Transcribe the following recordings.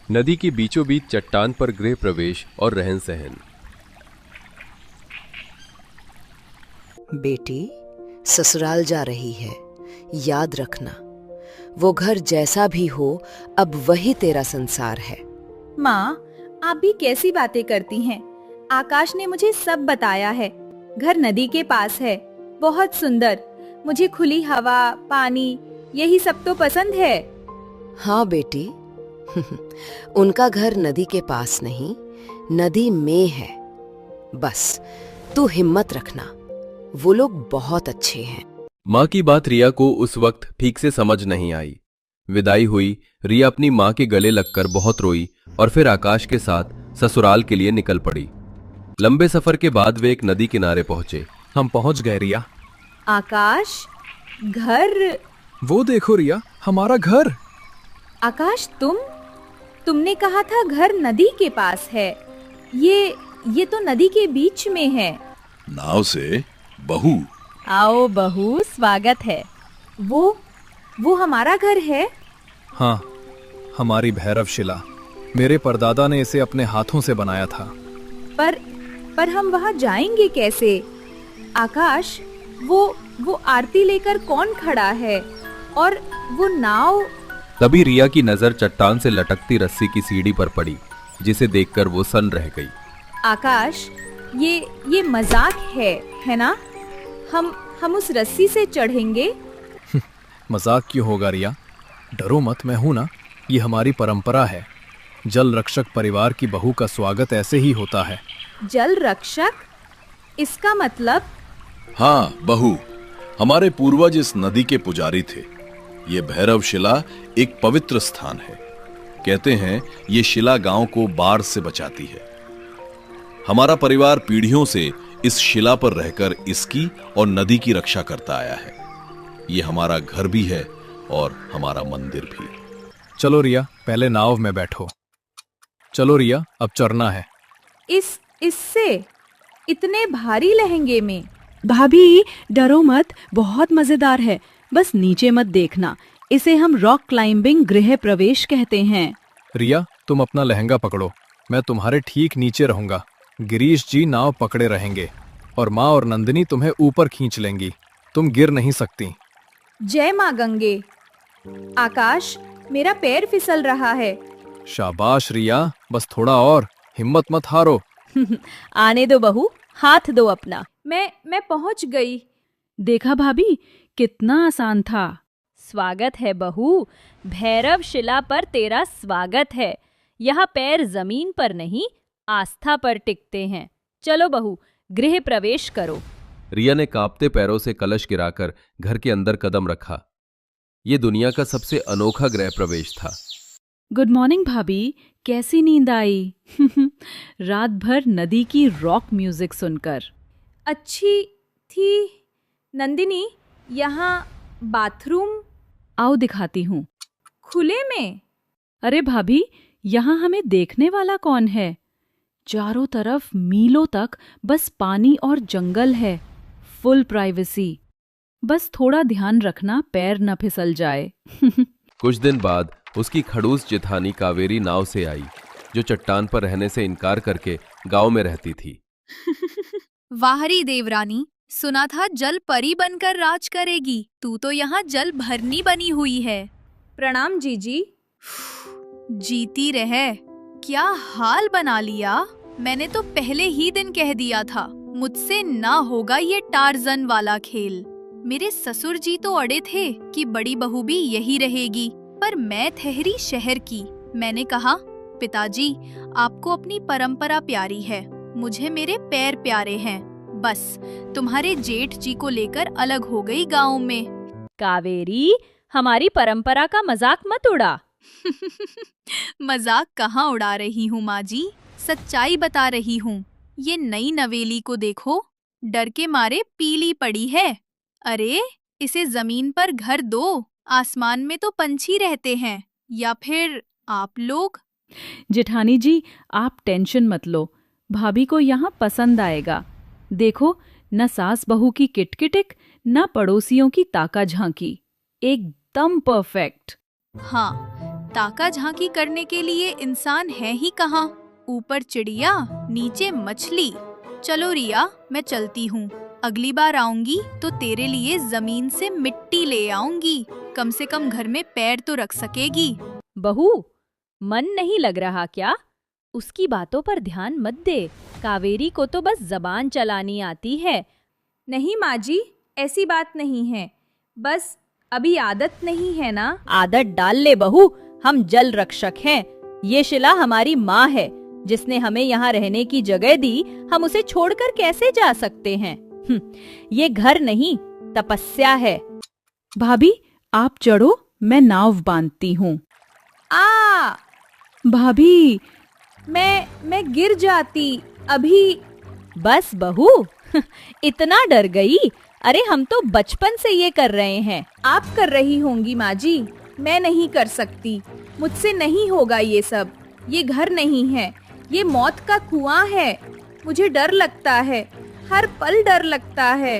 नदी के बीचों बीच चट्टान पर गृह प्रवेश और रहन सहन। बेटी, ससुराल जा रही है, याद रखना, वो घर जैसा भी हो अब वही तेरा संसार है। माँ, आप भी कैसी बातें करती हैं? आकाश ने मुझे सब बताया है। घर नदी के पास है, बहुत सुंदर। मुझे खुली हवा, पानी, यही सब तो पसंद है। हाँ बेटी, उनका घर नदी के पास नहीं, नदी में है। बस तू हिम्मत रखना, वो लोग बहुत अच्छे हैं। माँ की बात रिया को उस वक्त ठीक से समझ नहीं आई। विदाई हुई, रिया अपनी माँ के गले लगकर बहुत रोई और फिर आकाश के साथ ससुराल के लिए निकल पड़ी। लंबे सफर के बाद वे एक नदी किनारे पहुंचे। हम पहुंच गए रिया। आकाश, घर? वो देखो रिया, हमारा घर। आकाश, तुमने कहा था घर नदी के पास है। ये तो नदी के बीच में है। नाव से बहू। आओ बहू, स्वागत है। वो हमारा घर है? हाँ, हमारी भैरव शिला। मेरे परदादा ने इसे अपने हाथों से बनाया था। पर हम वहाँ जाएंगे कैसे? आकाश, वो आरती लेकर कौन खड़ा है? और वो नाव? तभी रिया की नजर चट्टान से लटकती रस्सी की सीढ़ी पर पड़ी, जिसे देखकर वो सन्न रह गई। आकाश, ये मजाक है ना? हम उस रस्सी से चढ़ेंगे? मजाक क्यों होगा रिया? डरो मत, मैं हूं ना। ये हमारी परंपरा है। जल रक्षक परिवार की बहू का स्वागत ऐसे ही होता है। जल रक्षक? इसका मतलब? हाँ बहू, हमारे पूर्वज इस नदी के पुजारी थे। ये भैरव शिला एक पवित्र स्थान है। कहते हैं ये शिला गांव को बाढ़ से बचाती है। हमारा परिवार पीढ़ियों से इस शिला पर रहकर इसकी और नदी की रक्षा करता आया है। ये हमारा घर भी है और हमारा मंदिर भी। चलो रिया, पहले नाव में बैठो। चलो रिया, अब चढ़ना है। इससे इतने भारी लहंगे में? भाभी डरो मत, बहुत मजेदार है। बस नीचे मत देखना। इसे हम रॉक क्लाइंबिंग गृह प्रवेश कहते हैं। रिया, तुम अपना लहंगा पकड़ो, मैं तुम्हारे ठीक नीचे रहूंगा। गिरीश जी नाव पकड़े रहेंगे और माँ और नंदिनी तुम्हें ऊपर खींच लेंगी। तुम गिर नहीं सकती। जय माँ गंगे। आकाश, मेरा पैर फिसल रहा है। शाबाश रिया, बस थोड़ा और, हिम्मत मत हारो। आने दो बहू, हाथ दो अपना। मैं पहुंच गई। देखा भाभी, कितना आसान था। स्वागत है बहू, भैरव शिला पर तेरा स्वागत है। यहाँ पैर जमीन पर नहीं, आस्था पर टिकते हैं। चलो बहू, गृह प्रवेश करो। रिया ने कांपते पैरों से कलश गिराकर घर के अंदर कदम रखा। ये दुनिया का सबसे अनोखा गृह प्रवेश था। गुड मॉर्निंग भाभी, कैसी नींद आई? रात भर नदी की रॉक म्यूजिक सुनकर। अच्छी थी। नंदिनी, यहाँ बाथरूम? आओ दिखाती हूँ। खुले में? अरे भाभी, यहाँ हमें देखने वाला कौन है? चारों तरफ मीलों तक बस पानी और जंगल है। Full privacy. बस थोड़ा ध्यान रखना पैर न फिसल जाए। कुछ दिन बाद उसकी खड़ूस जिठानी कावेरी नाव से आई, जो चट्टान पर रहने से इनकार करके गांव में रहती थी। वाहरी देवरानी, सुना था जल परी बनकर राज करेगी। तू तो यहाँ जल भरनी बनी हुई है। प्रणाम जीजी। जीती रहे। क्या हाल बना लिया। मैंने तो पहले ही दिन कह दिया था, मुझसे ना होगा ये टार्जन वाला खेल। मेरे ससुर जी तो अड़े थे कि बड़ी बहू भी यही रहेगी, पर मैं ठहरी शहर की। मैंने कहा, पिताजी आपको अपनी परंपरा प्यारी है, मुझे मेरे पैर प्यारे हैं। बस तुम्हारे जेठ जी को लेकर अलग हो गई गाँव में। कावेरी, हमारी परंपरा का मजाक मत उड़ा। मजाक कहाँ उड़ा रही हूँ माँ जी, सच्चाई बता रही हूँ। ये नई नवेली को देखो, डर के मारे पीली पड़ी है। अरे इसे जमीन पर घर दो, आसमान में तो पंछी रहते हैं। या फिर आप लोग? जेठानी जी, आप टेंशन मत लो, भाभी को यहाँ पसंद आएगा। देखो, न सास बहू की किटकिटिक, न पड़ोसियों की ताका झांकी, एकदम परफेक्ट। हाँ, ताका झांकी करने के लिए इंसान है ही कहाँ। ऊपर चिड़िया, नीचे मछली। चलो रिया, मैं चलती हूँ। अगली बार आऊंगी तो तेरे लिए जमीन से मिट्टी ले आऊंगी। कम से कम घर में पैर तो रख सकेगी। बहू, मन नहीं लग रहा क्या? उसकी बातों पर ध्यान मत दे। कावेरी को तो बस जबान चलानी आती है। नहीं माँ जी, ऐसी बात नहीं है, बस अभी आदत नहीं है ना। आदत डाल ले बहू, हम जल रक्षक हैं। ये शिला हमारी माँ है, जिसने हमें यहाँ रहने की जगह दी। हम उसे छोड़कर कैसे जा सकते हैं? ये घर नहीं, तपस्या है। भाभी, आप चढ़ो, मैं नाव बांधती हूँ। आ भाभी, मैं गिर जाती अभी। बस बहू, इतना डर गई? अरे हम तो बचपन से ये कर रहे हैं। आप कर रही होंगी माँ जी, मैं नहीं कर सकती। मुझसे नहीं होगा ये सब। ये घर नहीं है, ये मौत का कुआं है। मुझे डर लगता है, हर पल डर लगता है।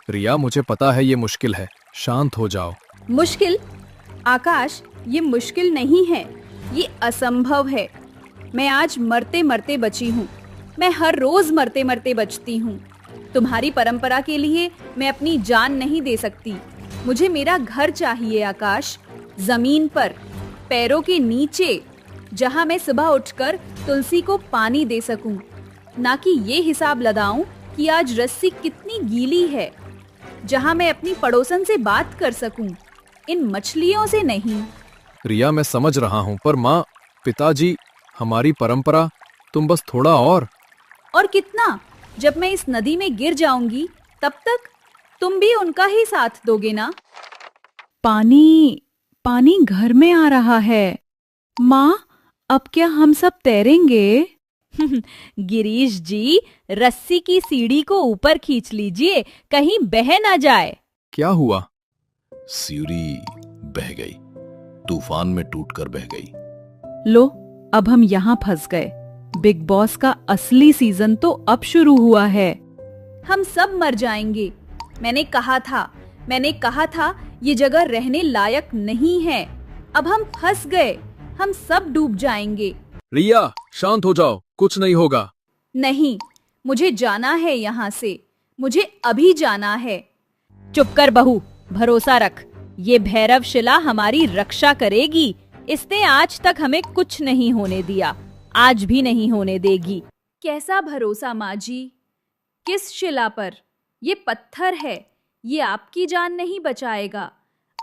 रिया, मुझे पता है ये मुश्किल है, शांत हो जाओ। मुश्किल? आकाश, ये मुश्किल नहीं है, ये असंभव है। मैं आज मरते मरते बची हूँ। मैं हर रोज मरते मरते बचती हूँ। तुम्हारी परंपरा के लिए मैं अपनी जान नहीं दे सकती। मुझे मेरा घर चाहिए आकाश, जमीन पर, पैरों के नीचे, जहाँ मैं सुबह उठकर तुलसी को पानी दे सकूं, ना कि ये हिसाब लगाऊं कि आज रस्सी कितनी गीली है। जहाँ मैं अपनी पड़ोसन से बात कर सकूं, इन मछलियों से नहीं। रिया, मैं समझ रहा हूँ, पर माँ, पिताजी, हमारी परंपरा, तुम बस थोड़ा और कितना? जब मैं इस नदी में गिर जाऊंगी, तब तक तुम भी उनका ही साथ दोगे ना? पानी घर में आ रहा है। माँ, अब क्या हम सब तैरेंगे? गिरीश जी, रस्सी की सीढ़ी को ऊपर खींच लीजिए, कहीं बह ना जाए। क्या हुआ? सीढ़ी बह गई, तूफान में टूटकर बह गई। लो, अब हम यहाँ फंस गए। बिग बॉस का असली सीजन तो अब शुरू हुआ है। हम सब मर जाएंगे। मैंने कहा था ये जगह रहने लायक नहीं है। अब हम फंस गए, हम सब डूब जाएंगे। रिया, शांत हो जाओ, कुछ नहीं होगा। नहीं, मुझे जाना है यहाँ से, मुझे अभी जाना है। चुप कर बहू, भरोसा रख, ये भैरव शिला हमारी रक्षा करेगी। इसने आज तक हमें कुछ नहीं होने दिया, आज भी नहीं होने देगी। कैसा भरोसा माँ जी? किस शिला पर? ये पत्थर है, ये आपकी जान नहीं बचाएगा।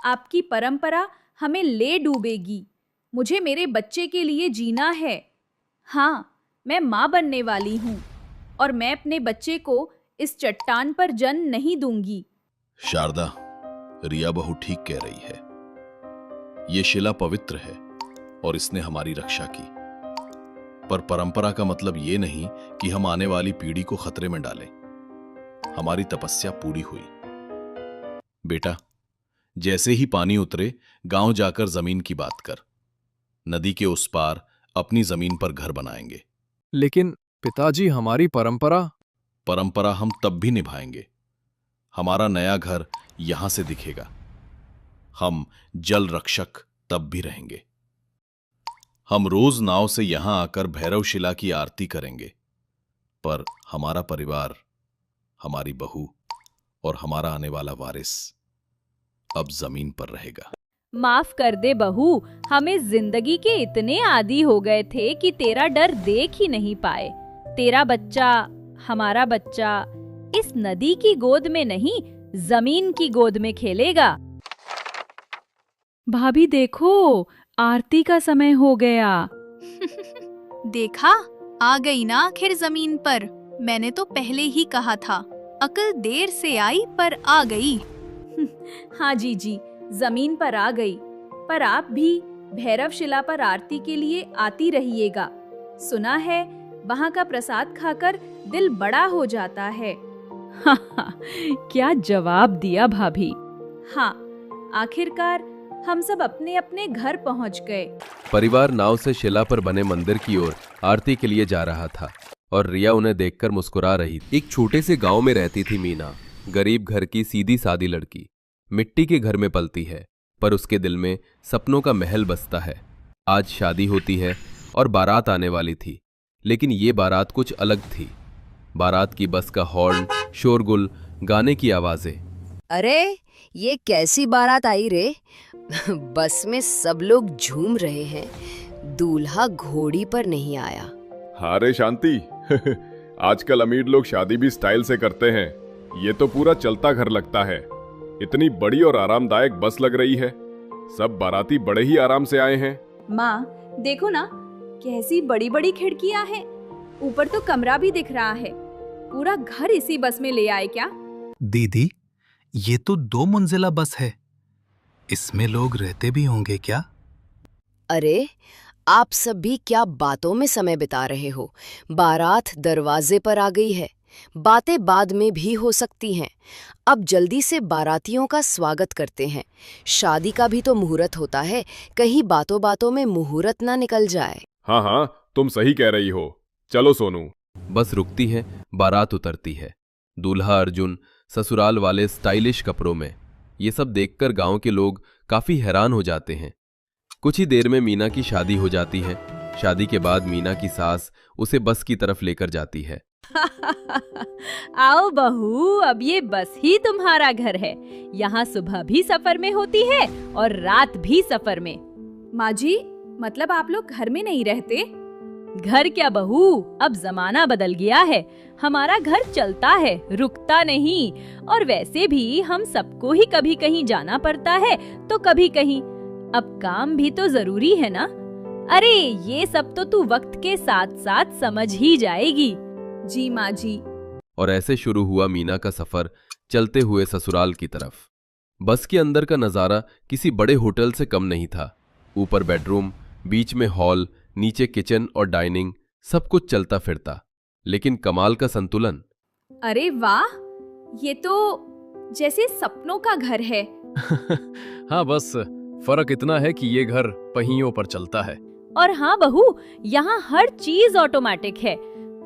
आपकी परंपरा हमें ले डूबेगी। मुझे मेरे बच्चे के लिए जीना है। हाँ, मैं माँ बनने वाली हूँ और मैं अपने बच्चे को इस चट्टान पर जन्म नहीं दूंगी। शारदा, रिया बहू ठीक कह रही है। ये शिला पवित्र है और इसने हमारी रक्षा की। पर परंपरा का मतलब ये नहीं कि हम आने वाली पीढ़ी को खतरे में डालें। हमारी तपस्या पूरी हुई। बेटा, जैसे ही पानी उतरे, गांव जाकर जमीन की बात कर। नदी के उस पार अपनी जमीन पर घर बनाएंगे। लेकिन पिताजी, हमारी परंपरा हम तब भी निभाएंगे। हमारा नया घर यहां से दिखेगा। हम जल रक्षक तब भी रहेंगे। हम रोज नाव से यहां आकर भैरव शिला की आरती करेंगे। पर हमारा परिवार, हमारी बहू और हमारा आने वाला वारिस अब जमीन पर रहेगा। माफ कर दे बहू, हमें जिंदगी के इतने आदी हो गए थे कि तेरा डर देख ही नहीं पाए। तेरा बच्चा, हमारा बच्चा इस नदी की गोद में नहीं, जमीन की गोद में खेलेगा। भाभी देखो, आरती का समय हो गया। देखा, आ गई ना आखिर जमीन पर। मैंने तो पहले ही कहा था, अकल देर से आई पर आ गई। हाँ जी, जमीन पर आ गई। पर आप भी भैरव शिला पर आरती के लिए आती रहिएगा। सुना है वहाँ का प्रसाद खाकर दिल बड़ा हो जाता है। क्या जवाब दिया भाभी। हाँ, आखिरकार हम सब अपने अपने घर पहुँच गए। परिवार नाव से शिला पर बने मंदिर की ओर आरती के लिए जा रहा था और रिया उन्हें देखकर मुस्कुरा रही थी। एक छोटे से गांव में रहती थी मीना। गरीब घर की सीधी सादी लड़की, मिट्टी के घर में पलती है, पर उसके दिल में सपनों का महल बसता है। आज शादी होती है और बारात आने वाली थी, लेकिन ये बारात कुछ अलग थी। बारात की बस का हॉर्न, शोरगुल, गाने की आवाजें। अरे ये कैसी बारात आई रे? बस में सब लोग झूम रहे हैं, दूल्हा घोड़ी पर नहीं आया। हाँ रे शांति, आजकल अमीर लोग शादी भी स्टाइल से करते हैं। ये तो पूरा चलता घर लगता है। इतनी बड़ी और आरामदायक बस लग रही है। सब बाराती बड़े ही आराम से आए हैं। माँ देखो ना, कैसी बड़ी बड़ी खिड़कियाँ हैं। ऊपर तो कमरा भी दिख रहा है। पूरा घर इसी बस में ले आए क्या? दीदी, ये तो 2 मंजिला बस है। इसमें लोग रहते भी होंगे क्या? अरे आप सब भी क्या बातों में समय बिता रहे हो? बारात दरवाजे पर आ गई है। बातें बाद में भी हो सकती हैं। अब जल्दी से बारातियों का स्वागत करते हैं। शादी का भी तो मुहूर्त होता है, कहीं बातों बातों में मुहूर्त ना निकल जाए। हाँ हाँ, तुम सही कह रही हो। चलो सोनू। बस रुकती है, बारात उतरती है। दूल्हा अर्जुन ससुराल वाले स्टाइलिश कपड़ों में। ये सब देखकर गांव के लोग काफी हैरान हो जाते हैं। कुछ ही देर में मीना की शादी हो जाती है। शादी के बाद मीना की सास उसे बस की तरफ लेकर जाती है। आओ बहू, अब ये बस ही तुम्हारा घर है। यहाँ सुबह भी सफर में होती है और रात भी सफर में। माँ जी, मतलब आप लोग घर में नहीं रहते? घर क्या बहू, अब जमाना बदल गया है। हमारा घर चलता है, रुकता नहीं। और वैसे भी हम सबको ही कभी कहीं जाना पड़ता है तो कभी कहीं। अब काम भी तो जरूरी है ना। अरे ये सब तो तू वक्त के साथ साथ समझ ही जाएगी। जी माँ जी। और ऐसे शुरू हुआ मीना का सफर चलते हुए ससुराल की तरफ। बस के अंदर का नजारा किसी बड़े होटल से कम नहीं था। ऊपर बेडरूम, बीच में हॉल, नीचे किचन और डाइनिंग, सब कुछ चलता फिरता, लेकिन कमाल का संतुलन। अरे वाह, ये तो जैसे सपनों का घर है। हाँ, बस फर्क इतना है कि ये घर पहियों पर चलता है। और हाँ बहू, यहाँ हर चीज ऑटोमेटिक है।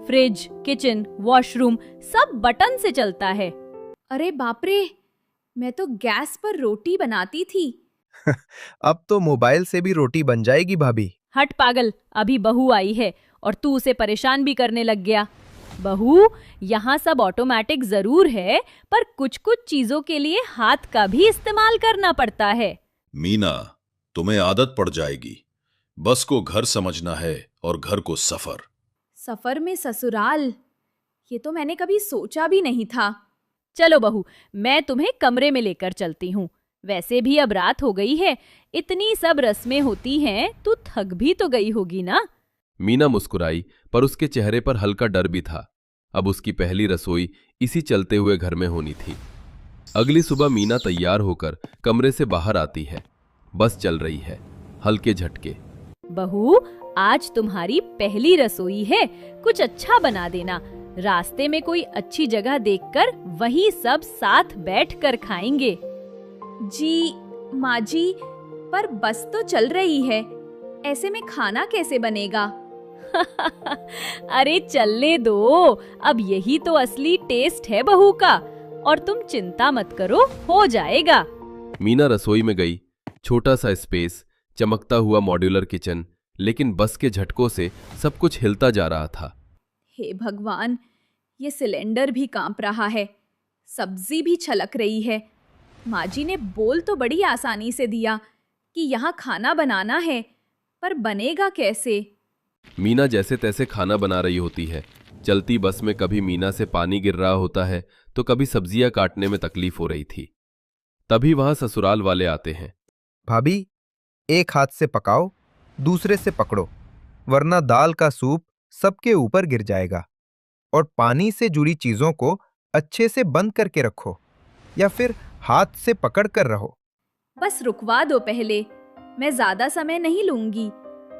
फ्रिज, किचन, वॉशरूम सब बटन से चलता है। अरे बाप रे, मैं तो गैस पर रोटी बनाती थी। अब तो मोबाइल से भी रोटी बन जाएगी भाभी। हट पागल, अभी बहू आई है और तू उसे परेशान भी करने लग गया। बहू, यहाँ सब ऑटोमेटिक जरूर है, पर कुछ कुछ चीजों के लिए हाथ का भी इस्तेमाल करना पड़ता है। मीना, तुम्हें आदत पड़ जाएगी। बस को घर समझना है और घर को सफर। सफर में ससुराल, ये तो मैंने कभी सोचा भी नहीं था। चलो बहू, मैं तुम्हें कमरे में लेकर चलती हूँ। वैसे भी अब रात हो गई है, इतनी सब रस्में होती हैं, तू थक भी तो गई होगी ना। मीना मुस्कुराई, पर उसके चेहरे पर हल्का डर भी था। अब उसकी पहली रसोई इसी चलते हुए घर में होनी थी। अगली सुबह मीना तैयार होकर कमरे से बाहर आती है। बस चल रही है, हल्के झटके। बहू, आज तुम्हारी पहली रसोई है, कुछ अच्छा बना देना। रास्ते में कोई अच्छी जगह देखकर वहीं सब साथ बैठकर खाएंगे। जी माँ जी, पर बस तो चल रही है, ऐसे में खाना कैसे बनेगा? अरे चलने दो, अब यही तो असली टेस्ट है बहू का। और तुम चिंता मत करो, हो जाएगा। मीना रसोई में गई। छोटा सा स्पेस, चमकता हुआ मॉड्यूलर किचन, लेकिन बस के झटकों से सब कुछ हिलता जा रहा था। हे भगवान, ये सिलेंडर भी कांप रहा है, सब्जी भी छलक रही है। माँ जी ने बोल तो बड़ी आसानी से दिया कि यहाँ खाना बनाना है, पर बनेगा कैसे? मीना जैसे तैसे खाना बना रही होती है। चलती बस में कभी मीना से पानी गिर रहा होता है तो कभी सब्जियां काटने में तकलीफ हो रही थी। तभी वहां ससुराल वाले आते हैं। भाभी, एक हाथ से पकाओ, दूसरे से पकड़ो, वरना दाल का सूप सबके ऊपर गिर जाएगा। और पानी से जुड़ी चीजों को अच्छे से बंद करके रखो, या फिर हाथ से पकड़ कर रहो। बस रुकवा दो पहले, मैं ज्यादा समय नहीं लूंगी।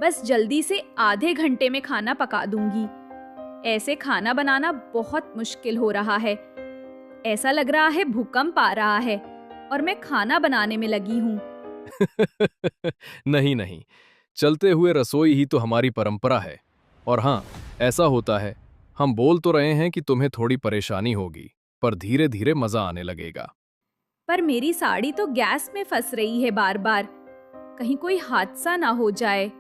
बस जल्दी से आधे घंटे में खाना पका दूंगी। ऐसे खाना बनाना बहुत मुश्किल हो रहा है। ऐसा लग रहा है भूकंप आ रहा है और मैं खाना बनाने में लगी हूँ। नहीं नहीं, चलते हुए रसोई ही तो हमारी परंपरा है। और हाँ, ऐसा होता है, हम बोल तो रहे हैं कि तुम्हें थोड़ी परेशानी होगी, पर धीरे धीरे मजा आने लगेगा। पर मेरी साड़ी तो गैस में फंस रही है बार बार, कहीं कोई हादसा ना हो जाए।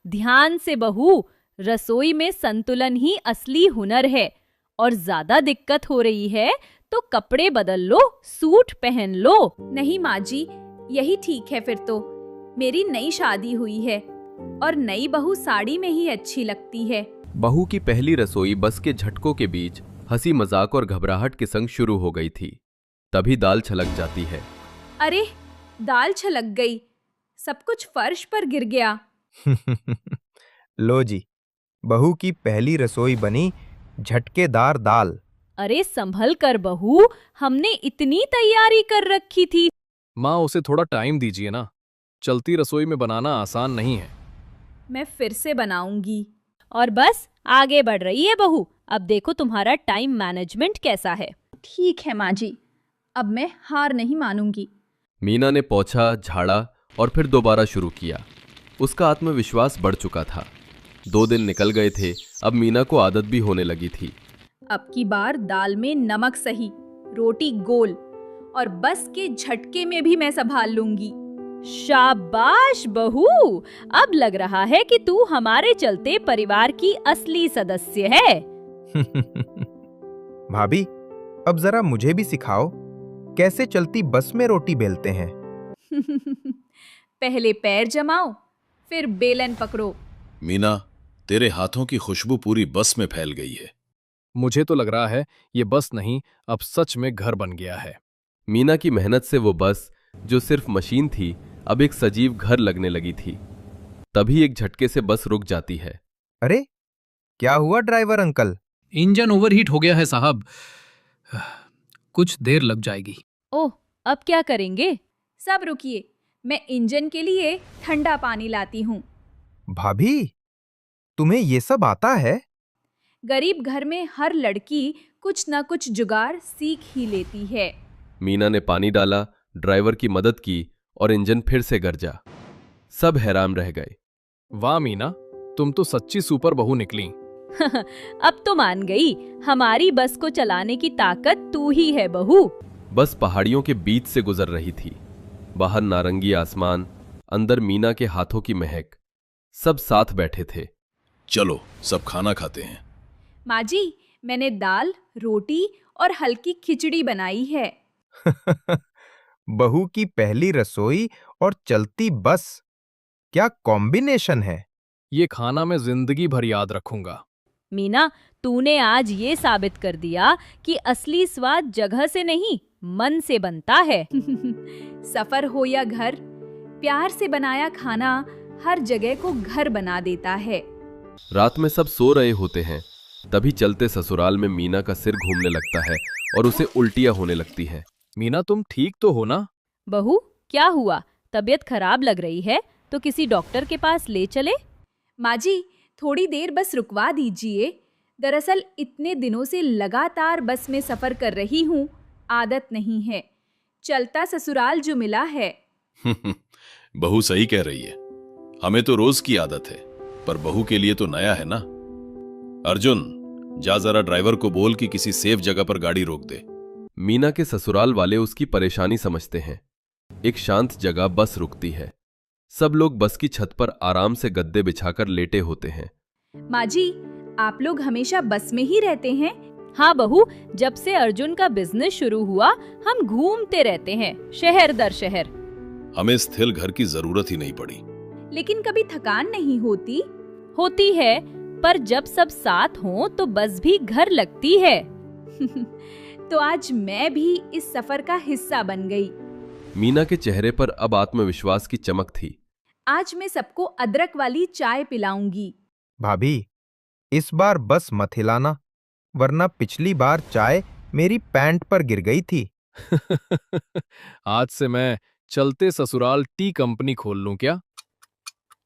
ध्यान से बहू, रसोई में संतुलन ही असली हुनर है। और ज्यादा दिक्कत हो रही है तो कपड़े बदल लो, सूट पहन लो। नहीं माँ जी, यही ठीक है फिर तो। मेरी नई शादी हुई है और नई बहू साड़ी में ही अच्छी लगती है। बहू की पहली रसोई बस के झटकों के बीच हंसी मजाक और घबराहट के संग शुरू हो गई थी। तभी दाल छलक जाती है। अरे, दाल छलक गई, सब कुछ फर्श पर गिर गया। लो जी, बहू की पहली रसोई बनी झटकेदार दाल। अरे संभल कर बहू, हमने इतनी तैयारी कर रखी थी। माँ, उसे थोड़ा टाइम दीजिए ना। चलती रसोई में बनाना आसान नहीं है। मैं फिर से बनाऊंगी। और बस आगे बढ़ रही है बहू। अब देखो तुम्हारा टाइम मैनेजमेंट कैसा है। ठीक है माँ जी, अब मैं हार नहीं मानूंगी। मीना ने पोंछा, झाड़ा और फिर दोबारा शुरू किया। उसका आत्मविश्वास बढ़ चुका था। 2 दिन निकल गए थे, अब मीना को आदत भी होने लगी थी। अब की बार दाल में नमक सही, रोटी गोल और बस के झटके में भी मैं संभाल लूंगी। शाबाश बहू, अब लग रहा है कि तू हमारे चलते परिवार की असली सदस्य है। भाभी, अब जरा मुझे भी सिखाओ, कैसे चलती बस में रोटी बेलते हैं। पहले पैर जमाओ, फिर बेलन पकड़ो। मीना, तेरे हाथों की खुशबू पूरी बस में फैल गई है। मुझे तो लग रहा है ये बस नहीं, अब सच में घर बन गया है। मीना की मेहनत से वो बस, जो सिर्फ मशीन थी, अब एक सजीव घर लगने लगी थी। तभी एक झटके से बस रुक जाती है। अरे, क्या हुआ ड्राइवर अंकल? इंजन ओवरहीट हो गया है साहब, कुछ देर लग जाएगी। ओह, अब क्या करेंगे? सब रुकिए, मैं इंजन के लिए ठंडा पानी लाती हूँ। भाभी, तुम्हें ये सब आता है? गरीब घर में हर लड़की कुछ न कुछ जुगाड़ सीख ही लेती है। मीना ने पानी डाला, ड्राइवर की मदद की और इंजन फिर से गरजा। सब हैरान रह गए। वाह मीना, तुम तो सच्ची सुपर बहू निकली। अब तो मान गई, हमारी बस को चलाने की ताकत तू ही है बहू। बस पहाड़ियों के बीच से गुजर रही थी। बाहर नारंगी आसमान, अंदर मीना के हाथों की महक। सब साथ बैठे थे। चलो सब खाना खाते हैं। माँ जी, मैंने दाल, रोटी और हल्की खिचड़ी बनाई है। बहू की पहली रसोई और चलती बस, क्या कॉम्बिनेशन है। ये खाना मैं जिंदगी भर याद रखूंगा। मीना, तूने आज ये साबित कर दिया कि असली स्वाद जगह से नहीं, मन से बनता है। सफर हो या घर, प्यार से बनाया खाना हर जगह को घर बना देता है। रात में सब सो रहे होते हैं, तभी चलते ससुराल में मीना का सिर घूमने लगता है और उसे उल्टियां होने लगती हैं। मीना, तुम ठीक तो हो ना? बहू, क्या हुआ? तबीयत खराब लग रही है तो किसी डॉक्टर के पास ले चले। माँ जी, थोड़ी देर बस रुकवा दीजिए। दरअसल इतने दिनों से लगातार बस में सफर कर रही हूँ, आदत नहीं है। चलता ससुराल जो मिला है। बहू सही कह रही है, हमें तो रोज की आदत है, पर बहू के लिए तो नया है ना। अर्जुन, जा जरा ड्राइवर को बोल कि किसी सेफ जगह पर गाड़ी रोक दे। मीना के ससुराल वाले उसकी परेशानी समझते हैं। एक शांत जगह बस रुकती है। सब लोग बस की छत पर आराम से गद्दे बिछाकर लेटे होते हैं। माँ जी, आप लोग हमेशा बस में ही रहते हैं? हाँ बहू, जब से अर्जुन का बिजनेस शुरू हुआ हम घूमते रहते हैं, शहर दर शहर। हमें स्थिर घर की जरूरत ही नहीं पड़ी। लेकिन कभी थकान नहीं होती? होती है, पर जब सब साथ हों तो बस भी घर लगती है। तो आज मैं भी इस सफर का हिस्सा बन गई। मीना के चेहरे पर अब आत्मविश्वास की चमक थी। आज मैं सबको अदरक वाली चाय पिलाऊंगी। भाभी, इस बार बस मत हिलाना, वरना पिछली बार चाय मेरी पैंट पर गिर गई थी। आज से मैं चलते ससुराल टी कंपनी खोल लूं क्या?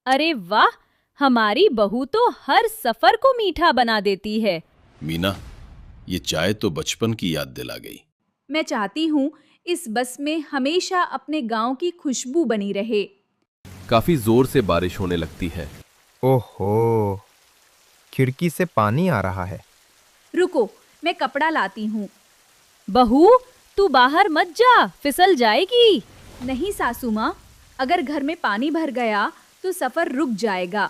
अरे वाह, हमारी बहू तो हर सफर को मीठा बना देती है। मीना, ये चाय तो बचपन की याद दिला गई। मैं चाहती हूँ इस बस में हमेशा अपने गांव की खुशबू बनी रहे। काफी जोर से बारिश होने लगती है। ओहो, खिड़की से पानी आ रहा है। रुको, मैं कपड़ा लाती हूँ। बहू, तू बाहर मत जा, फिसल जाएगी। नहीं सासू माँ, अगर घर में पानी भर गया तो सफर रुक जाएगा।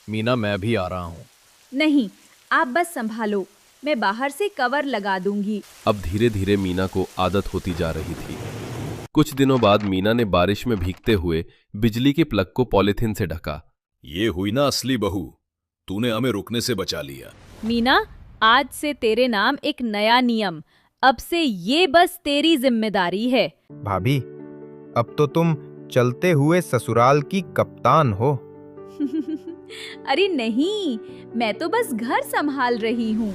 मीना, मैं भी आ रहा हूँ। नहीं, आप बस संभालो, मैं बाहर से कवर लगा दूंगी। अब धीरे धीरे मीना को आदत होती जा रही थी। कुछ दिनों बाद मीना ने बारिश में भीगते हुए बिजली के प्लग को पॉलीथिन से ढका। ये हुई ना असली बहू, तूने हमें रुकने से बचा लिया। मीना, आज से तेरे नाम एक नया नियम, अब से ये बस तेरी जिम्मेदारी है। भाभी, अब तो तुम चलते हुए ससुराल की कप्तान हो। अरे नहीं, मैं तो बस घर संभाल रही हूँ।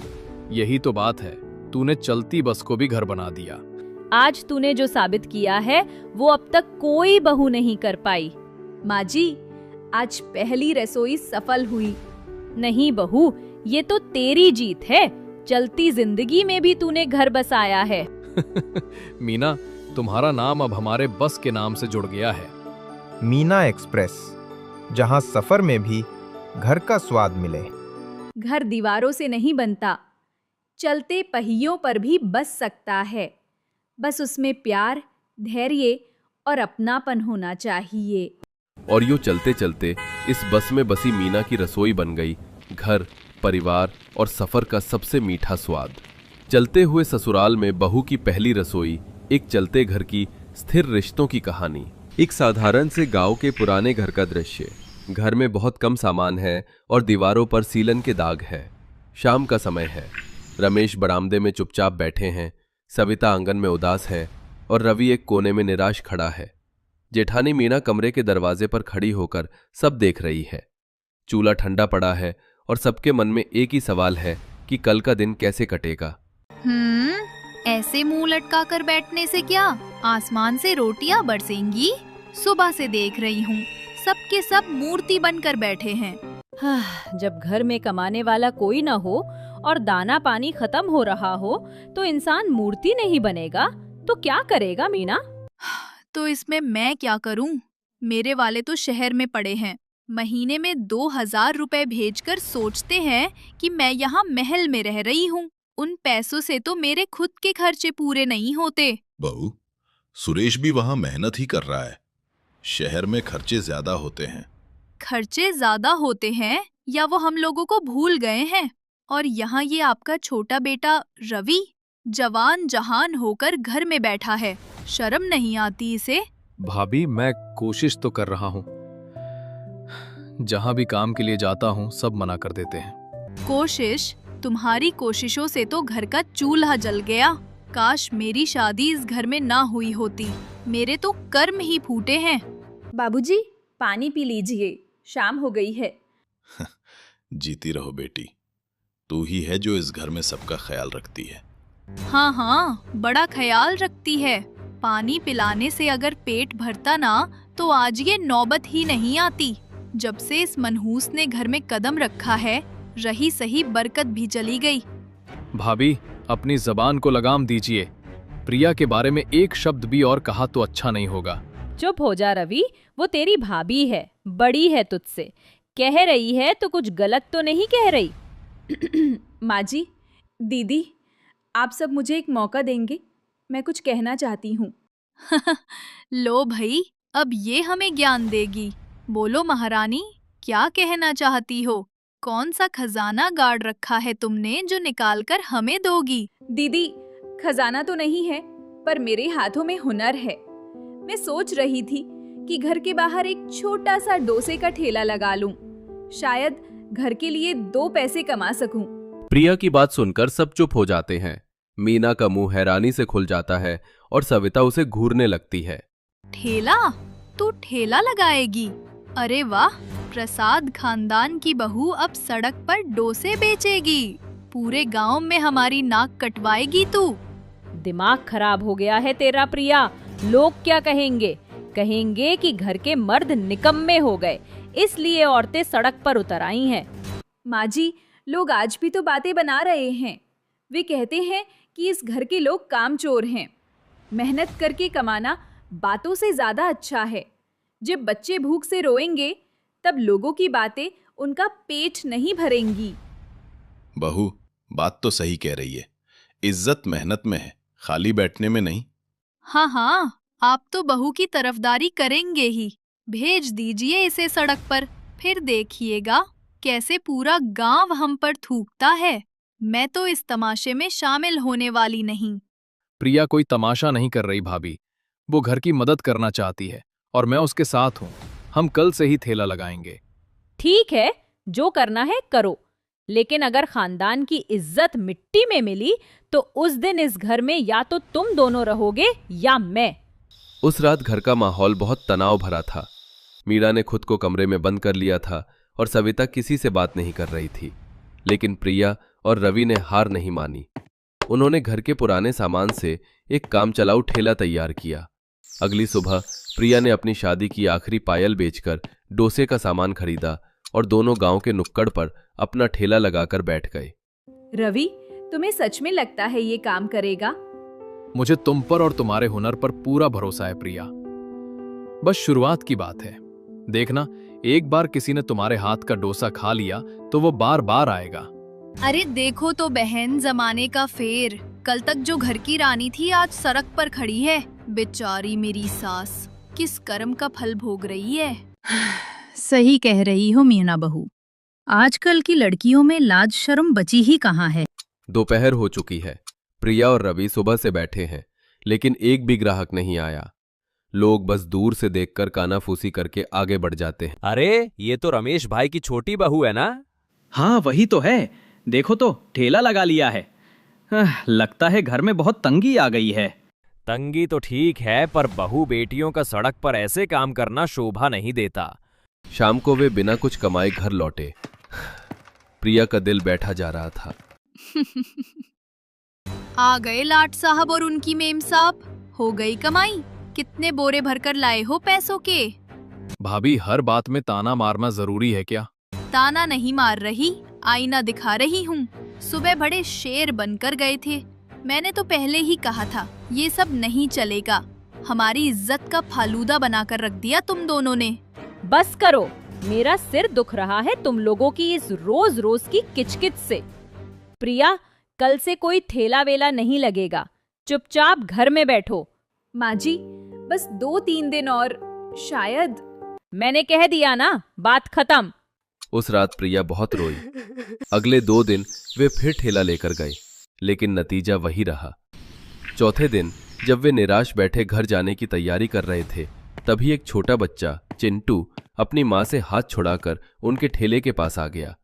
यही तो बात है, तूने चलती बस को भी घर बना दिया। आज तूने जो साबित किया है वो अब तक कोई बहू नहीं कर पाई। माँ जी, आज पहली रसोई सफल हुई। नहीं बहू, ये तो तेरी जीत है। चलती जिंदगी में भी तूने घर बसाया है। मीना, तुम्हारा नाम अब हमारे बस के नाम से जुड़ गया है। मीना एक्सप्रेस, जहां सफर में भी घर का स्वाद मिले। घर दीवारों से नहीं बनता, चलते पहियों पर भी बस सकता है। बस उसमें प्यार, धैर्य और अपनापन होना चाहिए। और यूं चलते चलते इस बस में बसी मीना की रसोई बन गई घर, परिवार और सफर का सबसे मीठा स्वाद। चलते हुए ससुराल में बहू की पहली रसोई, एक चलते घर की स्थिर रिश्तों की कहानी। एक साधारण से गांव के पुराने घर का दृश्य। घर में बहुत कम सामान है और दीवारों पर सीलन के दाग है। शाम का समय है। रमेश बरामदे में चुपचाप बैठे हैं, सविता आंगन में उदास है और रवि एक कोने में निराश खड़ा है। जेठानी मीना कमरे के दरवाजे पर खड़ी होकर सब देख रही है। चूल्हा ठंडा पड़ा है और सबके मन में एक ही सवाल है कि कल का दिन कैसे कटेगा। ऐसे मुंह लटका कर बैठने से क्या आसमान से रोटियां बरसेंगी? सुबह से देख रही हूँ, सबके सब मूर्ति बनकर बैठे हैं। जब घर में कमाने वाला कोई न हो और दाना पानी खत्म हो रहा हो तो इंसान मूर्ति नहीं बनेगा तो क्या करेगा मीना? तो इसमें मैं क्या करूं? मेरे वाले तो शहर में पड़े हैं, महीने में 2000 रुपए भेजकर सोचते हैं कि मैं यहाँ महल में रह रही हूँ। उन पैसों से तो मेरे खुद के खर्चे पूरे नहीं होते। बहू, सुरेश भी वहाँ मेहनत ही कर रहा है। शहर में खर्चे ज्यादा होते हैं। खर्चे ज्यादा होते हैं या वो हम लोगों को भूल गए हैं? और यहाँ ये आपका छोटा बेटा रवि जवान जहान होकर घर में बैठा है, शर्म नहीं आती इसे? भाभी, मैं कोशिश तो कर रहा हूँ। जहाँ भी काम के लिए जाता हूँ सब मना कर देते हैं। कोशिश? तुम्हारी कोशिशों से तो घर का चूल्हा जल गया। काश मेरी शादी इस घर में ना हुई होती। मेरे तो कर्म ही फूटे हैं। बाबूजी, पानी पी लीजिए, शाम हो गई है। जीती रहो बेटी, तू ही है जो इस घर में सबका ख्याल रखती है। हाँ हाँ, बड़ा ख्याल रखती है। पानी पिलाने से अगर पेट भरता ना तो आज ये नौबत ही नहीं आती। जब से इस मनहूस ने घर में कदम रखा है, रही सही बरकत भी चली गई। भाभी, अपनी जबान को लगाम दीजिए। प्रिया के बारे में एक शब्द भी और कहा तो अच्छा नहीं होगा। चुप हो जा रवि, वो तेरी भाभी है, बड़ी है तुझसे। कह रही है तो कुछ गलत तो नहीं कह रही। माँ जी, दीदी, आप सब मुझे एक मौका देंगे? मैं कुछ कहना चाहती हूँ। लो भाई, अब ये हमें ज्ञान देगी। बोलो महारानी, क्या कहना चाहती हो? कौन सा खजाना गाड़ रखा है तुमने जो निकाल कर हमें दोगी? दीदी, खजाना तो नहीं है, पर मेरे हाथों में हुनर है। मैं सोच रही थी कि घर के बाहर एक छोटा सा डोसे का ठेला लगा लूं। शायद घर के लिए 2 पैसे कमा सकूं। प्रिया की बात सुनकर सब चुप हो जाते हैं। मीना का मुंह हैरानी से खुल जाता है और सविता उसे घूरने लगती है। ठेला? तू ठेला लगाएगी? अरे वाह, प्रसाद खानदान की बहू अब सड़क पर डोसे बेचेगी। पूरे गांव में हमारी नाक कटवाएगी तू। दिमाग खराब हो गया है तेरा प्रिया। लोग क्या कहेंगे? कहेंगे कि घर के मर्द निकम्मे हो गए, इसलिए औरतें सड़क पर उतर आई हैं। माँ जी, लोग आज भी तो बातें बना रहे हैं। वे कहते हैं कि इस घर के लोग कामचोर हैं। मेहनत करके कमाना बातों से ज्यादा अच्छा है। जब बच्चे भूख से रोएंगे तब लोगों की बातें उनका पेट नहीं भरेंगी। बहू, बात तो सही कह रही है। इज्जत मेहनत में है, खाली बैठने में नहीं। हाँ हाँ, आप तो बहू की तरफदारी करेंगे ही। भेज दीजिए इसे सड़क पर, फिर देखिएगा कैसे पूरा गांव हम पर थूकता है। मैं तो इस तमाशे में शामिल होने वाली नहीं। प्रिया कोई तमाशा नहीं कर रही भाभी, वो घर की मदद करना चाहती है और मैं उसके साथ हूँ। हम कल से ही ठेला लगाएंगे। ठीक है, जो करना है करो, लेकिन अगर खानदान की इज्जत मिट्टी में मिली तो उस दिन इस घर में या तो तुम दोनों रहोगे या मैं। उस रात घर का माहौल बहुत तनाव भरा था। मीरा ने खुद को कमरे में बंद कर लिया था और सविता किसी से बात नहीं कर रही थी। लेकिन प्रिया और रवि ने हार नहीं मानी। उन्होंने घर के पुराने सामान से एक काम चलाऊ ठेला तैयार किया। अगली सुबह प्रिया ने अपनी शादी की आखिरी पायल बेचकर डोसे का सामान खरीदा और दोनों गांव के नुक्कड़ पर अपना ठेला लगाकर बैठ गए। रवि, तुम्हें सच में लगता है ये काम करेगा? मुझे तुम पर और तुम्हारे हुनर पर पूरा भरोसा है प्रिया। बस शुरुआत की बात है। देखना, एक बार किसी ने तुम्हारे हाथ का डोसा खा लिया तो वो बार बार आएगा। अरे देखो तो बहन, जमाने का फेर। कल तक जो घर की रानी थी आज सड़क पर खड़ी है। बेचारी मेरी सास किस कर्म का फल भोग रही है। सही कह रही हो मीना बहू, आजकल की लड़कियों में लाज शर्म बची ही कहाँ है। दोपहर हो चुकी है। प्रिया और रवि सुबह से बैठे हैं, लेकिन एक भी ग्राहक नहीं आया। लोग बस दूर से देखकर कानाफूसी करके आगे बढ़ जाते हैं। अरे, ये तो रमेश भाई की छोटी बहू है ना? हाँ, वही तो है। देखो तो ठेला लगा लिया है। लगता है घर में बहुत तंगी आ गई है। तंगी तो ठीक है, पर बहू बेटियों का सड़क पर ऐसे काम करना शोभा नहीं देता। शाम को वे बिना कुछ कमाए घर लौटे। प्रिया का दिल बैठा जा रहा था। आ गए लाट साहब और उनकी मेम साहब। हो गई कमाई। कितने बोरे भरकर लाए हो पैसों के? भाभी, हर बात में ताना मारना जरूरी है क्या? ताना नहीं मार रही, आईना दिखा रही हूँ। सुबह बड़े शेर बनकर गए थे। मैंने तो पहले ही कहा था ये सब नहीं चलेगा। हमारी इज्जत का फालूदा बनाकर रख दिया तुम दोनों ने। बस करो, मेरा सिर दुख रहा है तुम लोगों की इस रोज रोज की किचकिच से। प्रिया, कल से कोई ठेला वेला नहीं लगेगा। चुपचाप घर में बैठो। माँ जी, बस 2-3 दिन और शायद। मैंने कह दिया ना, बात खत्म। उस रात प्रिया बहुत रोई। अगले 2 दिन वे फिर ठेला लेकर गए, लेकिन नतीजा वही रहा। चौथे दिन जब वे निराश बैठे घर जाने की तैयारी कर रहे थे, तभी एक छोटा बच्चा चिंटू अपनी माँ से हाथ छुड़ाकर उनके ठेले के पास आ गया।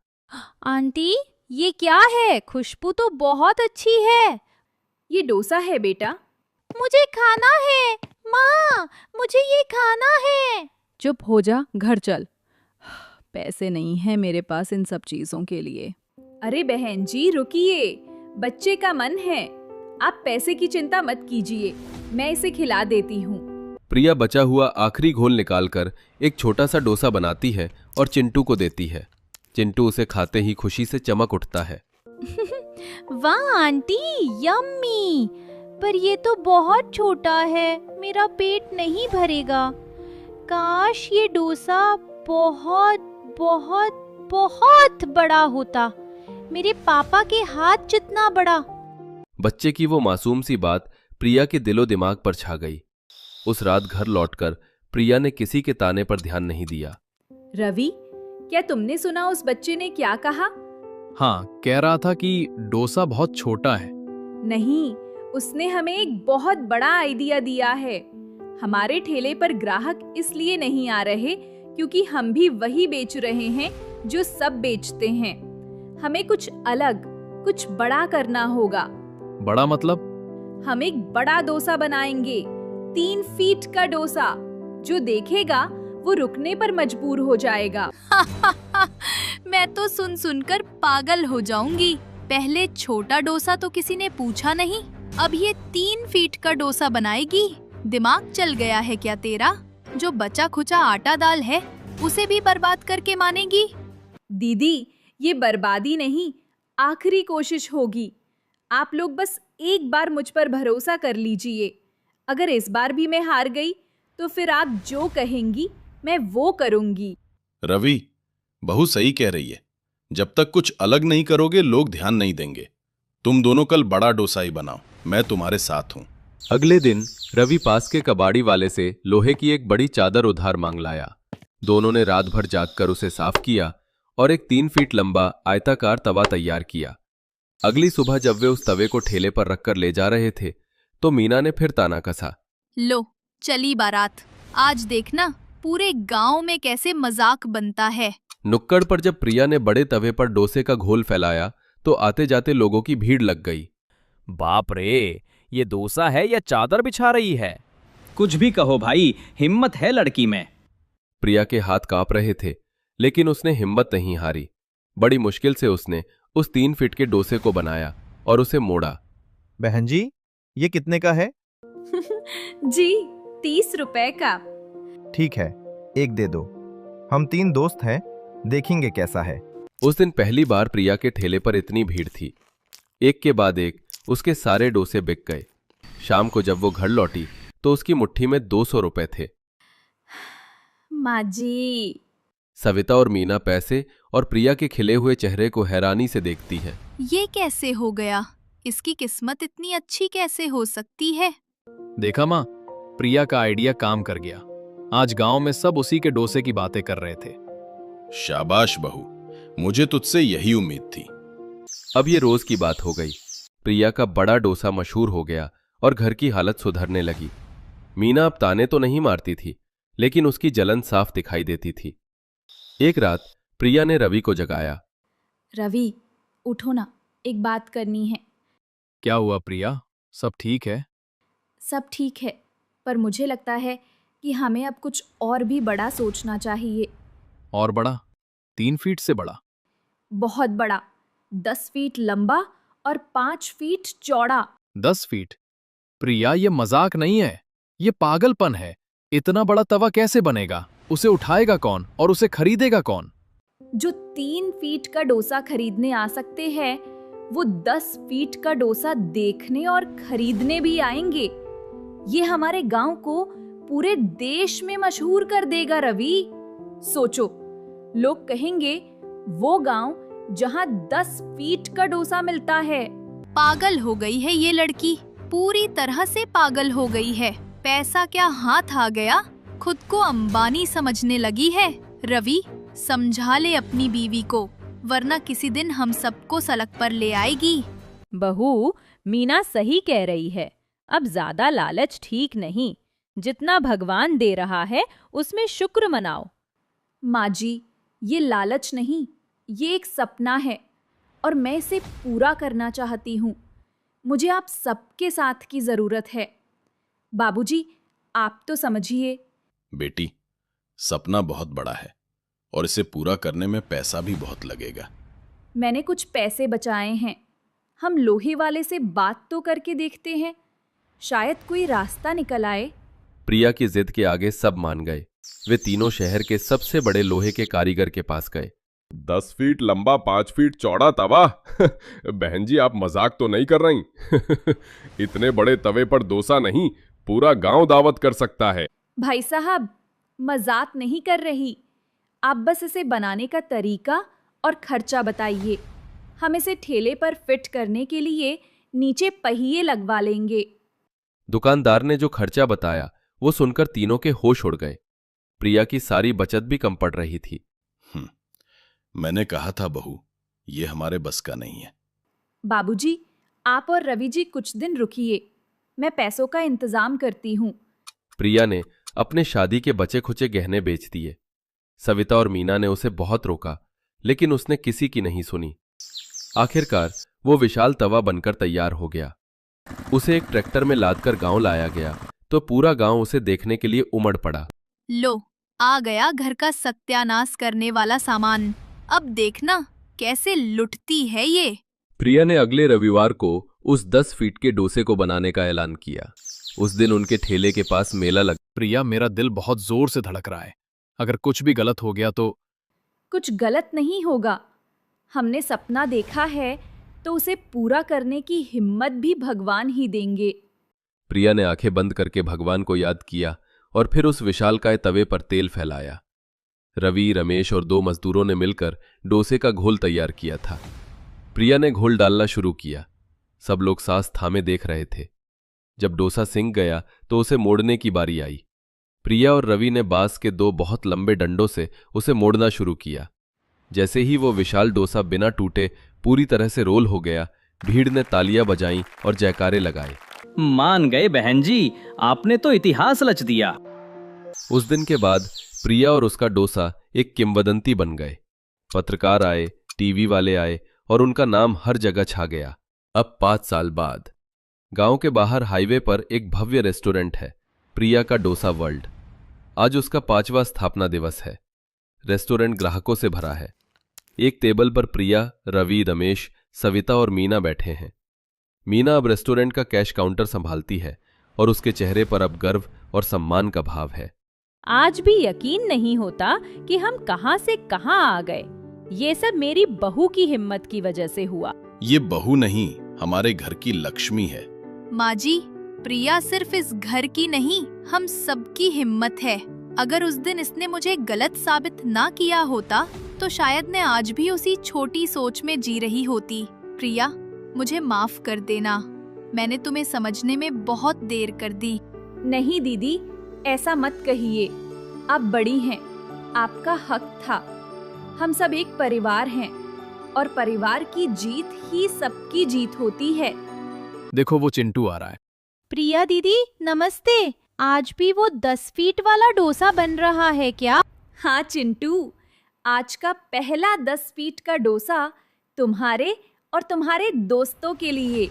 आंटी, ये क्या है? खुशबू तो बहुत अच्छी है। ये डोसा है बेटा। मुझे खाना है माँ, मुझे ये खाना है। चुप हो जा, घर चल। पैसे नहीं है मेरे पास इन सब चीजों के लिए। अरे बहन जी, रुकिए, बच्चे का मन है। आप पैसे की चिंता मत कीजिए, मैं इसे खिला देती हूँ। प्रिया बचा हुआ आखिरी घोल निकालकर एक छोटा सा डोसा बनाती है और चिंटू को देती है। चिंटू उसे खाते ही खुशी से चमक उठता है। वाह आंटी, यम्मी। पर ये तो बहुत छोटा है, मेरा पेट नहीं भरेगा। काश ये डोसा बहुत बहुत बहुत बड़ा होता, मेरे पापा के हाथ जितना बड़ा। बच्चे की वो मासूम सी बात प्रिया के दिलो दिमाग पर छा गई। उस रात घर लौटकर प्रिया ने किसी के ताने पर ध्यान नहीं दिया। रवि, क्या तुमने सुना उस बच्चे ने क्या कहा? हाँ, कह रहा था कि डोसा बहुत छोटा है। नहीं, उसने हमें एक बहुत बड़ा आइडिया दिया है। हमारे ठेले पर ग्राहक इसलिए नहीं आ रहे क्योंकि हम भी वही बेच रहे हैं जो सब बेचते हैं। हमें कुछ अलग, कुछ बड़ा करना होगा। बड़ा मतलब? हम एक बड़ा डोसा बनाएंगे, 3 फीट का डोसा। जो देखेगा वो रुकने पर मजबूर हो जाएगा। मैं तो सुन सुनकर पागल हो जाऊंगी। पहले छोटा डोसा तो किसी ने पूछा नहीं, अब ये 3 फीट का डोसा बनाएगी। दिमाग चल गया है क्या तेरा? जो बचा खुचा आटा दाल है उसे भी बर्बाद करके मानेगी? दीदी, ये बर्बादी नहीं, आखिरी कोशिश होगी। आप लोग बस एक बार मुझ पर भरोसा कर लीजिए। अगर इस बार भी मैं हार गई तो फिर आप जो कहेंगी मैं वो करूंगी। रवि, बहू सही कह रही है। जब तक कुछ अलग नहीं करोगे लोग ध्यान नहीं देंगे। तुम दोनों कल बड़ा डोसा ही बनाओ, मैं तुम्हारे साथ हूं। अगले दिन रवि पास के कबाड़ी वाले से लोहे की एक बड़ी चादर उधार मांग लाया। दोनों ने रात भर जागकर उसे साफ किया और एक 3 फीट लंबा आयताकार तवा तैयार किया। अगली सुबह जब वे उस तवे को ठेले पर रखकर ले जा रहे थे तो मीना ने फिर ताना कसा। लो चली बारात, आज देखना पूरे गांव में कैसे मजाक बनता है। नुक्कड़ पर जब प्रिया ने बड़े तवे पर डोसे का घोल फैलाया तो आते जाते लोगों की भीड़ लग गई। बाप रे, ये डोसा है या चादर बिछा रही है? कुछ भी कहो भाई, हिम्मत है लड़की में। प्रिया के हाथ कांप रहे थे लेकिन उसने हिम्मत नहीं हारी। बड़ी मुश्किल से उसने उस 3 फीट के डोसे को बनाया और उसे मोड़ा। बहन जी, ये कितने का है? जी 30 रुपए का। ठीक है, एक दे दो। हम 3 दोस्त हैं, देखेंगे कैसा है। उस दिन पहली बार प्रिया के ठेले पर इतनी भीड़ थी। एक के बाद एक उसके सारे डोसे बिक गए। शाम को जब वो घर लौटी तो उसकी मुट्ठी में 200 रुपए थे। माँ जी। सविता और मीना पैसे और प्रिया के खिले हुए चेहरे को हैरानी से देखती हैं। ये कैसे हो गया? इसकी किस्मत इतनी अच्छी कैसे हो सकती है? देखा माँ, प्रिया का आइडिया काम कर गया। आज गांव में सब उसी के डोसे की बातें कर रहे थे। शाबाश बहू, मुझे तुझसे यही उम्मीद थी। अब ये रोज की बात हो गई। प्रिया का बड़ा डोसा मशहूर हो गया और घर की हालत सुधरने लगी। मीना अब ताने तो नहीं मारती थी लेकिन उसकी जलन साफ दिखाई देती थी। एक रात प्रिया ने रवि को जगाया। रवि, उठो ना, एक बात करनी है। क्या हुआ प्रिया, सब ठीक है? सब ठीक है, पर मुझे लगता है कि हमें अब कुछ और भी बड़ा सोचना चाहिए। और बड़ा? 3 फीट से बड़ा? बहुत बड़ा, 10 फीट लंबा और 5 फीट चौड़ा। 10 फीट? प्रिया, ये मजाक नहीं है, ये पागलपन है। इतना बड़ा तवा कैसे बनेगा? उसे उठाएगा कौन और उसे खरीदेगा कौन? जो 3 फीट का डोसा खरीदने आ सकते हैं वो 10 फीट का डोसा देखने और खरीदने भी आएंगे। ये हमारे गांव को पूरे देश में मशहूर कर देगा रवि। सोचो, लोग कहेंगे वो गांव जहां 10 फीट का डोसा मिलता है। पागल हो गई है ये लड़की, पूरी तरह से पागल हो गई है। पैसा क्या हाथ आ गया, खुद को अंबानी समझने लगी है। रवि, समझा ले अपनी बीवी को, वरना किसी दिन हम सबको सड़क पर ले आएगी। बहू, मीना सही कह रही है। अब ज्यादा लालच ठीक नहीं। जितना भगवान दे रहा है उसमें शुक्र मनाओ। माँ जी, ये लालच नहीं, ये एक सपना है और मैं इसे पूरा करना चाहती हूँ। मुझे आप सबके साथ की जरूरत है। बाबूजी, आप तो समझिए। बेटी, सपना बहुत बड़ा है और इसे पूरा करने में पैसा भी बहुत लगेगा। मैंने कुछ पैसे बचाए हैं, हम लोहे वाले से बात तो करके देखते हैं, शायद कोई रास्ता निकल आए। प्रिया की जिद के आगे सब मान गए। वे तीनों शहर के सबसे बड़े लोहे के कारीगर के पास गए। 10 फीट लंबा 5 फीट चौड़ा तवा? बहन जी, आप मजाक तो नहीं कर रही? इतने बड़े तवे पर डोसा नहीं, पूरा गांव दावत कर सकता है। भाई साहब, मजाक नहीं कर रही। आप बस इसे बनाने का तरीका और खर्चा बताइए। हम इसे ठेले पर फिट करने के लिए नीचे पहिए लगवा लेंगे। दुकानदार ने जो खर्चा बताया वो सुनकर तीनों के होश उड़ गए। प्रिया की सारी बचत भी कम पड़ रही थी। मैंने कहा था बहू, ये हमारे बस का नहीं है। बाबूजी, आप और रवि जी कुछ दिन रुकिए, मैं पैसों का इंतजाम करती हूँ। प्रिया ने अपने शादी के बचे खुचे गहने बेच दिए। सविता और मीना ने उसे बहुत रोका लेकिन उसने किसी की नहीं सुनी। आखिरकार वो विशाल तवा बनकर तैयार हो गया। उसे एक ट्रैक्टर में लादकर गांव लाया गया तो पूरा गांव उसे देखने के लिए उमड़ पड़ा। लो, आ गया घर का सत्यानाश करने वाला सामान। अब देखना कैसे लुटती है ये। प्रिया ने अगले रविवार को उस 10 फीट के डोसे को बनाने का ऐलान किया। उस दिन उनके ठेले के पास मेला लगा। प्रिया, मेरा दिल बहुत जोर से धड़क रहा है। अगर कुछ भी गलत हो गया तो? कुछ गलत नहीं होगा। हमने सपना देखा है तो उसे पूरा करने की हिम्मत भी भगवान ही देंगे। प्रिया ने आंखें बंद करके भगवान को याद किया और फिर उस विशालकाय तवे पर तेल फैलाया। रवि, रमेश और 2 मजदूरों ने मिलकर डोसे का घोल तैयार किया था। प्रिया ने घोल डालना शुरू किया। सब लोग सांस थामे देख रहे थे। जब डोसा सिंक गया तो उसे मोड़ने की बारी आई। प्रिया और रवि ने बांस के 2 बहुत लंबे डंडों से उसे मोड़ना शुरू किया। जैसे ही वो विशाल डोसा बिना टूटे पूरी तरह से रोल हो गया, भीड़ ने तालियां बजाईं और जयकारे लगाए। मान गए बहन जी, आपने तो इतिहास रच दिया। उस दिन के बाद प्रिया और उसका डोसा एक किंवदंती बन गए। पत्रकार आए, टीवी वाले आए और उनका नाम हर जगह छा गया। अब 5 साल बाद गांव के बाहर हाईवे पर एक भव्य रेस्टोरेंट है, प्रिया का डोसा वर्ल्ड। आज उसका 5वां स्थापना दिवस है। रेस्टोरेंट ग्राहकों से भरा है। एक टेबल पर प्रिया, रवि, रमेश, सविता और मीना बैठे हैं। मीना अब रेस्टोरेंट का कैश काउंटर संभालती है और उसके चेहरे पर अब गर्व और सम्मान का भाव है। आज भी यकीन नहीं होता कि हम कहां से कहां आ गए। ये सब मेरी बहू की हिम्मत की वजह से हुआ। ये बहू नहीं, हमारे घर की लक्ष्मी है। माँ जी, प्रिया सिर्फ इस घर की नहीं, हम सबकी हिम्मत है। अगर उस दिन इसने मुझे गलत साबित ना किया होता तो शायद मैं आज भी उसी छोटी सोच में जी रही होती। प्रिया, मुझे माफ कर देना, मैंने तुम्हें समझने में बहुत देर कर दी। नहीं दीदी, ऐसा मत कहिए। आप बड़ी हैं, आपका हक था। हम सब एक परिवार हैं और परिवार की जीत ही सबकी जीत होती है। देखो वो चिंटू आ रहा है। प्रिया दीदी नमस्ते। आज भी वो 10 फीट वाला डोसा बन रहा है क्या? हाँ चिंटू, आज का पहला 10 फीट का डोसा तुम्हारे और तुम्हारे दोस्तों के लिए।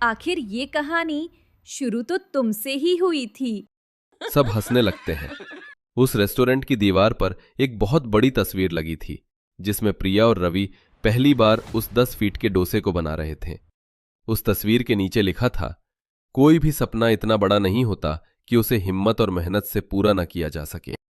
आखिर ये कहानी शुरू तो तुमसे ही हुई थी। सब हंसने लगते हैं। उस रेस्टोरेंट की दीवार पर एक बहुत बड़ी तस्वीर लगी थी, जिसमें प्रिया और रवि पहली बार उस 10 फीट के डोसे को बना रहे थे। उस तस्वीर के नीचे लिखा था, कोई भी सपना इतना बड़ा नहीं होता कि उसे हिम्मत और मेहनत से पूरा न किया जा सके।